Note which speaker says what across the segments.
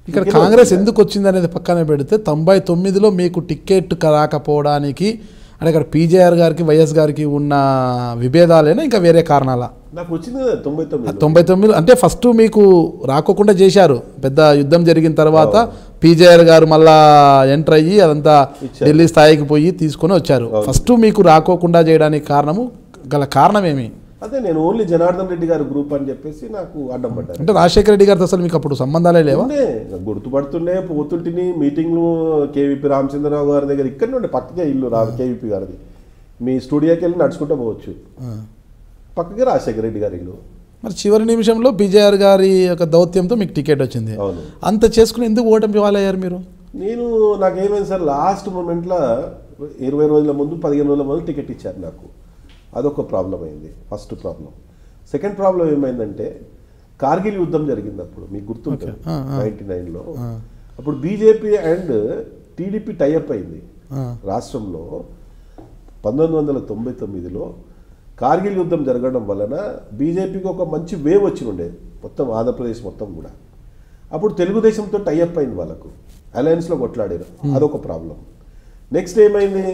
Speaker 1: ఇక్కడ కాంగ్రెస్ ఎందుకు వచ్చింది అనేది పక్కన పెడితే 99లో మీకు టికెట్ రాకపోవడానికి అంటే ఇక్కడ పీజేఆర్ గారికి వైఎస్ గారికి ఉన్న విభేదాలేనా ఇంకా వేరే కారణాలా?
Speaker 2: నాకు వచ్చింది
Speaker 1: 99 అంటే ఫస్ట్ మీకు రాకోకుండా చేశారు, పెద్ద యుద్ధం జరిగిన తర్వాత పీజేఆర్ గారు మళ్ళా ఎంటర్ అయ్యి అదంతా ఢిల్లీ స్థాయికి పోయి తీసుకొని వచ్చారు. ఫస్ట్ మీకు రాకోకుండా చేయడానికి కారణం ఏమి?
Speaker 2: అదే నేను ఓన్లీ జనార్దన్ రెడ్డి గారి గ్రూప్ అని చెప్పేసి నాకు అడ్డం పడ్డారు.
Speaker 1: అంటే రాజశేఖర రెడ్డి గారితో అసలు మీకు అప్పుడు సంబంధాలే లేవా?
Speaker 2: గుర్తుపడుతుండే పోతుంటిని మీటింగ్లు కేవీపీ రామచంద్రరావు గారి దగ్గర ఇక్కడ నుండి పక్కకే ఇల్లు కేవీపీ గారిది, మీ స్టూడియోకి వెళ్ళి నడుచుకుంటూ పోవచ్చు, పక్కకే రాజశేఖర రెడ్డి గారి ఇల్లు.
Speaker 1: మరి చివరి నిమిషంలో పీజేఆర్ గారి యొక్క దౌత్యంతో మీకు టికెట్ వచ్చింది. అంత చేసుకుని ఎందుకు ఓటమి పాలయ్యారు మీరు?
Speaker 2: నాకేమైంది సార్, లాస్ట్ మూమెంట్లో 20 రోజుల ముందు 15 రోజుల ముందు టికెట్ ఇచ్చారు నాకు, అదొక ప్రాబ్లం అయింది. First problem. సెకండ్ ప్రాబ్లం ఏమైందంటే కార్గిల్ యుద్ధం జరిగింది అప్పుడు, మీకు గుర్తుంటుంది 99లో. అప్పుడు బీజేపీ అండ్ టీడీపీ టైఅప్ అయింది రాష్ట్రంలో. 1999లో కార్గిల్ యుద్ధం జరగడం వలన బీజేపీకి ఒక మంచి వేవ్ వచ్చి ఉండే మొత్తం ఆంధ్రప్రదేశ్ మొత్తం కూడా. అప్పుడు తెలుగుదేశంతో టైఅప్ అయింది, వాళ్ళకు అలయన్స్లో కొట్లాడారు, అదొక ప్రాబ్లం. నెక్స్ట్ ఏమైంది,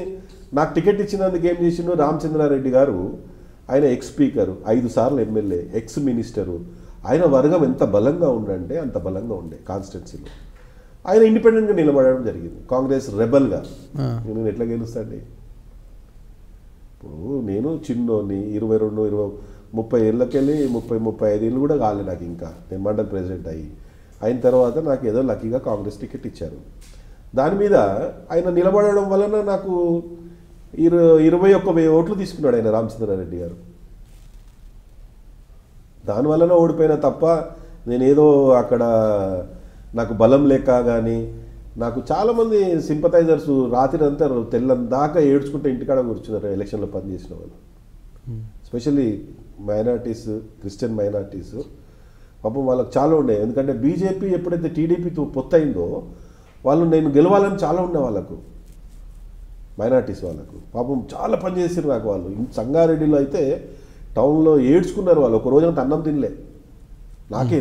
Speaker 2: నాకు టికెట్ ఇచ్చినందుకు ఏం చేసిండు రామచంద్రారెడ్డి గారు, ఆయన ఎక్స్ స్పీకరు, 5 సార్లు ఎమ్మెల్యే, ఎక్స్ మినిస్టరు, ఆయన వర్గం ఎంత బలంగా ఉండంటే అంత బలంగా ఉండే కాన్స్టిట్యున్సీలో. ఆయన ఇండిపెండెంట్గా నిలబడడం జరిగింది, కాంగ్రెస్ రెబల్గా. నేను ఎట్లా గెలుస్తాండి? ఇప్పుడు నేను చిన్నోని 22, 30 ఏళ్ళకెళ్ళి 35 ఏళ్ళు కూడా కాలే నాకు ఇంకా, నేను మండల్ ప్రెసిడెంట్ అయిన తర్వాత నాకు ఏదో లక్కీగా కాంగ్రెస్ టికెట్ ఇచ్చారు. దాని మీద ఆయన నిలబడడం వలన నాకు 21,000 ఓట్లు తీసుకున్నాడు ఆయన రామచంద్రారెడ్డి గారు. దానివల్లనే ఓడిపోయినా తప్ప నేనేదో అక్కడ నాకు బలం లేక కానీ, నాకు చాలామంది సింపథైజర్స్ రాత్రి అంతా తెల్లందాకా ఏడ్చుకుంటే ఇంటికాడ కూర్చున్నారు ఎలక్షన్లో పనిచేసిన వాళ్ళు, ఎస్పెషల్లీ మైనార్టీస్, క్రిస్టియన్ మైనార్టీస్. పాపం వాళ్ళకి చాలా ఉండే, ఎందుకంటే బీజేపీ ఎప్పుడైతే టీడీపీతో పొత్తయిందో వాళ్ళు నేను గెలవాలని చాలా ఉండే వాళ్ళకు, మైనార్టీస్ వాళ్ళకు. పాపం చాలా పనిచేసారు నాకు వాళ్ళు. సంగారెడ్డిలో అయితే టౌన్లో ఏడ్చుకున్నారు వాళ్ళు, ఒక రోజంతా అన్నం తినలే. నాకే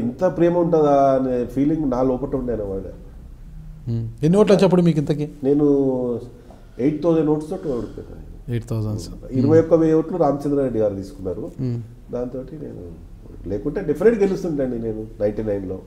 Speaker 2: ఇంత ప్రేమ ఉంటుందా అనే ఫీలింగ్ నా లోపల ఉండే అన్నమాట.
Speaker 1: ఎన్ని ఓట్లు వచ్చేప్పుడు మీకు ఇంతకీ?
Speaker 2: నేను 8,000 ఓట్స్ తోటి ఓడిపోయాను.
Speaker 1: 8,000.
Speaker 2: 21,000 ఓట్లు రామచంద్రారెడ్డి గారు తీసుకున్నారు. దాంతో నేను, లేకుంటే డెఫినెట్ గెలుస్తుంటండి నేను 99లో.